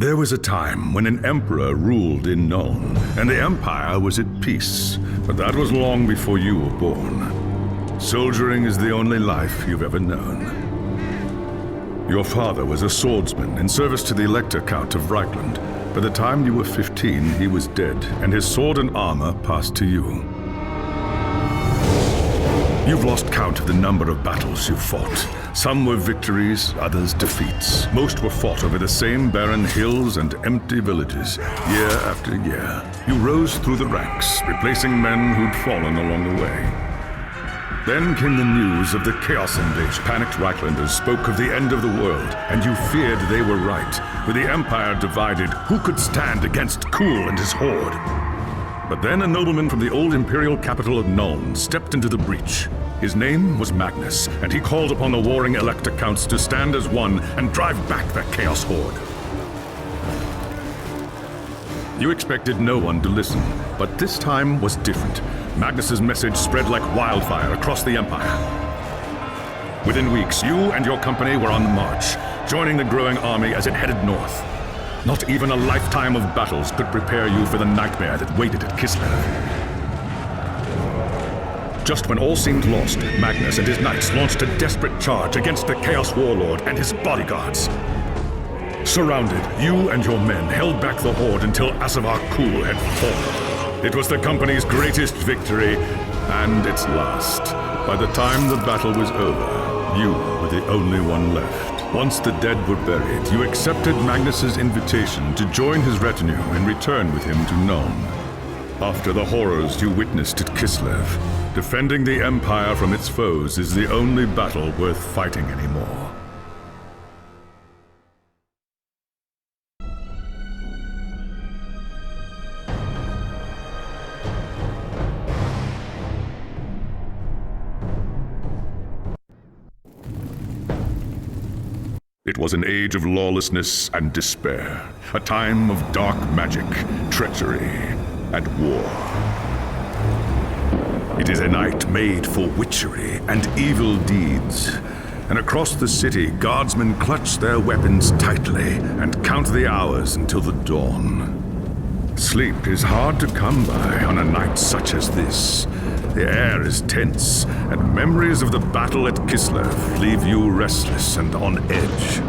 There was a time when an emperor ruled in Nuln, and the empire was at peace. But that was long before you were born. Soldiering is the only life you've ever known. Your father was a swordsman in service to the Elector Count of Reichland. By the time you were 15, he was dead, and his sword and armor passed to you. You've lost count of the number of battles you've fought. Some were victories, others defeats. Most were fought over the same barren hills and empty villages, year after year. You rose through the ranks, replacing men who'd fallen along the way. Then came the news of the Chaos Invasion. Panicked Reichlanders spoke of the end of the world, and you feared they were right. With the Empire divided, who could stand against Kuhl and his horde? But then a nobleman from the old imperial capital of Nuln stepped into the breach. His name was Magnus, and he called upon the warring Elector Counts to stand as one and drive back the Chaos Horde. You expected no one to listen, but this time was different. Magnus's message spread like wildfire across the Empire. Within weeks, you and your company were on the march, joining the growing army as it headed north. Not even a lifetime of battles could prepare you for the nightmare that waited at Kislev. Just when all seemed lost, Magnus and his knights launched a desperate charge against the Chaos Warlord and his bodyguards. Surrounded, you and your men held back the horde until Asavar Kuhl had fallen. It was the company's greatest victory, and its last. By the time the battle was over, you were the only one left. Once the dead were buried, you accepted Magnus's invitation to join his retinue and return with him to Nuln. After the horrors you witnessed at Kislev, defending the Empire from its foes is the only battle worth fighting anymore. It was an age of lawlessness and despair, a time of dark magic, treachery, and war. It is a night made for witchery and evil deeds, and across the city, guardsmen clutch their weapons tightly and count the hours until the dawn. Sleep is hard to come by on a night such as this. The air is tense, and memories of the battle at Kislev leave you restless and on edge.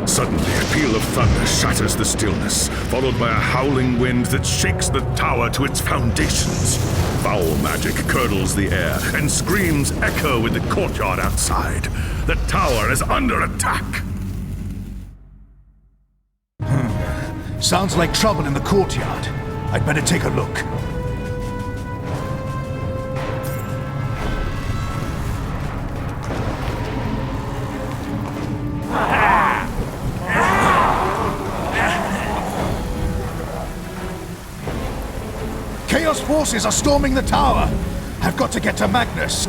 Suddenly, a peal of thunder shatters the stillness, followed by a howling wind that shakes the tower to its foundations. Foul magic curdles the air, and screams echo in the courtyard outside. The tower is under attack. Sounds like trouble in the courtyard. I'd better take a look. Chaos forces are storming the tower! I've got to get to Magnus!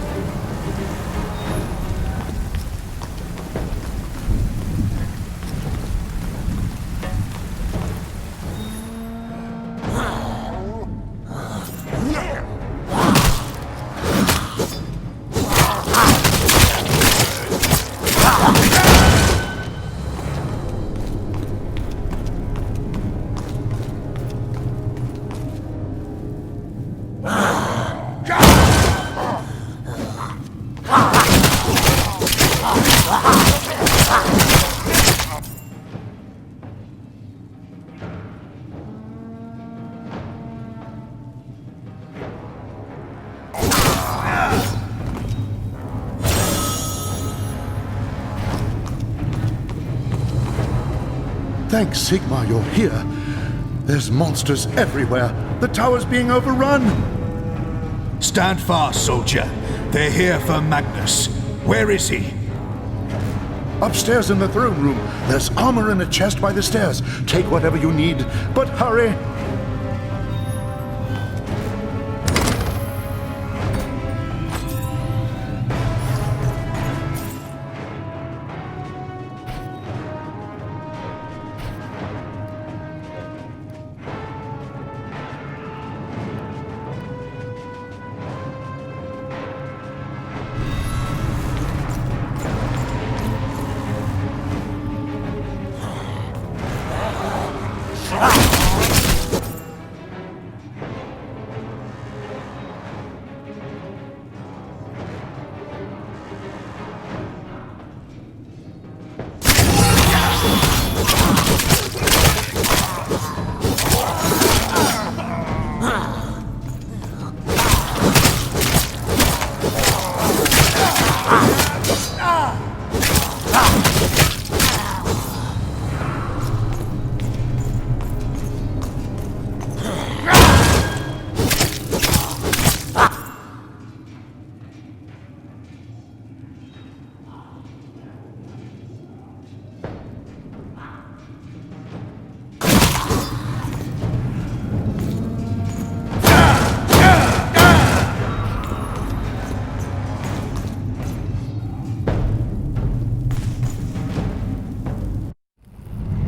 Thank Sigmar you're here. There's monsters everywhere. The tower's being overrun. Stand fast, soldier. They're here for Magnus. Where is he? Upstairs in the throne room. There's armor in a chest by the stairs. Take whatever you need, but hurry.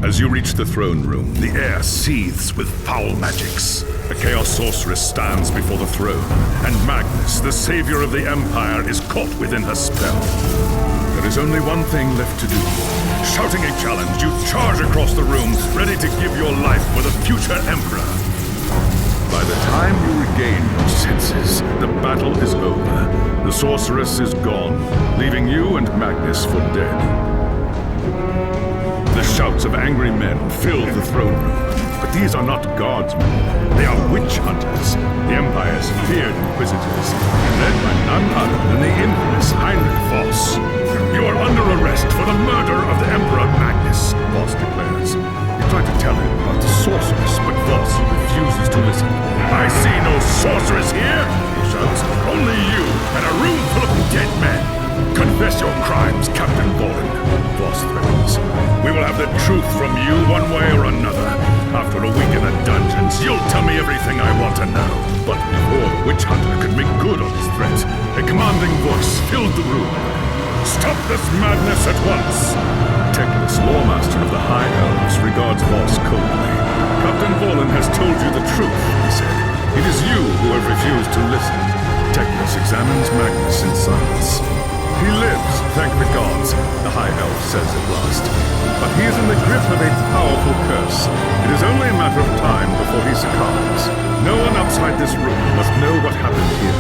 As you reach the throne room, the air seethes with foul magics. A Chaos Sorceress stands before the throne, and Magnus, the savior of the Empire, is caught within her spell. There is only one thing left to do. Shouting a challenge, you charge across the room, ready to give your life for the future Emperor. By the time you regain your senses, the battle is over. The Sorceress is gone, leaving you and Magnus for dead. The shouts of angry men fill the throne room, but these are not guardsmen. They are witch hunters, the Empire's feared inquisitors, led by none other than the infamous Heinrich Voss. You are under arrest for the murder of the Emperor Magnus, Voss declares. You try to tell him about the sorceress, but Voss refuses to listen. I see no sorceress here, he shouts. Only you and a room full of dead men. Confess your crimes, Captain Volan, Voss threatens. We will have the truth from you one way or another. After a week in the dungeons, you'll tell me everything I want to know. But before the witch hunter could make good on his threat, a commanding voice filled the room. Stop this madness at once! Teclis, Lawmaster of the High Elves, regards Voss coldly. Captain Volan has told you the truth, he said. It is you who have refused to listen. Teclis examines Magnus in silence. He lives, thank the gods, the High Elf says at last. But he is in the grip of a powerful curse. It is only a matter of time before he succumbs. No one outside this room must know what happened here.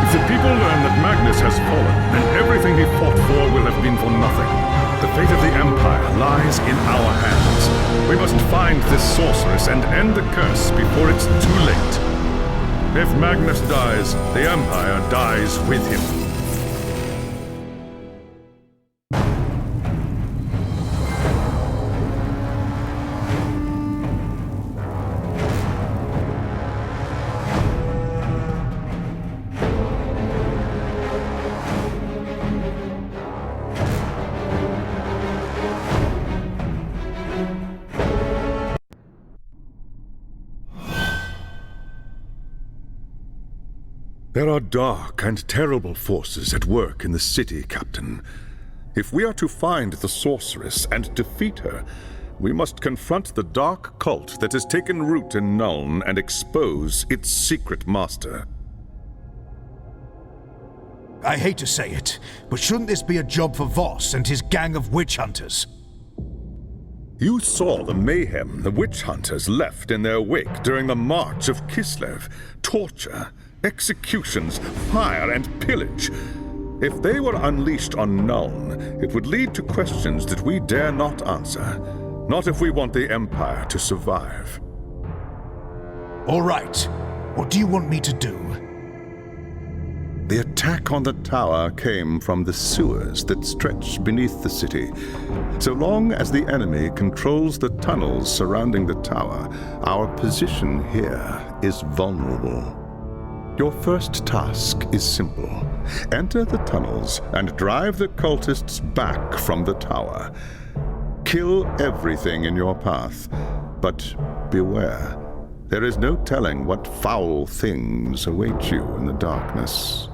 If the people learn that Magnus has fallen, then everything he fought for will have been for nothing. The fate of the Empire lies in our hands. We must find this sorceress and end the curse before it's too late. If Magnus dies, the Empire dies with him. There are dark and terrible forces at work in the city, Captain. If we are to find the sorceress and defeat her, we must confront the dark cult that has taken root in Nuln and expose its secret master. I hate to say it, but shouldn't this be a job for Voss and his gang of witch hunters? You saw the mayhem the witch hunters left in their wake during the March of Kislev. Torture, executions, fire, and pillage. If they were unleashed on Nuln, it would lead to questions that we dare not answer. Not if we want the Empire to survive. All right. What do you want me to do? The attack on the tower came from the sewers that stretch beneath the city. So long as the enemy controls the tunnels surrounding the tower, our position here is vulnerable. Your first task is simple. Enter the tunnels and drive the cultists back from the tower. Kill everything in your path, but beware. There is no telling what foul things await you in the darkness.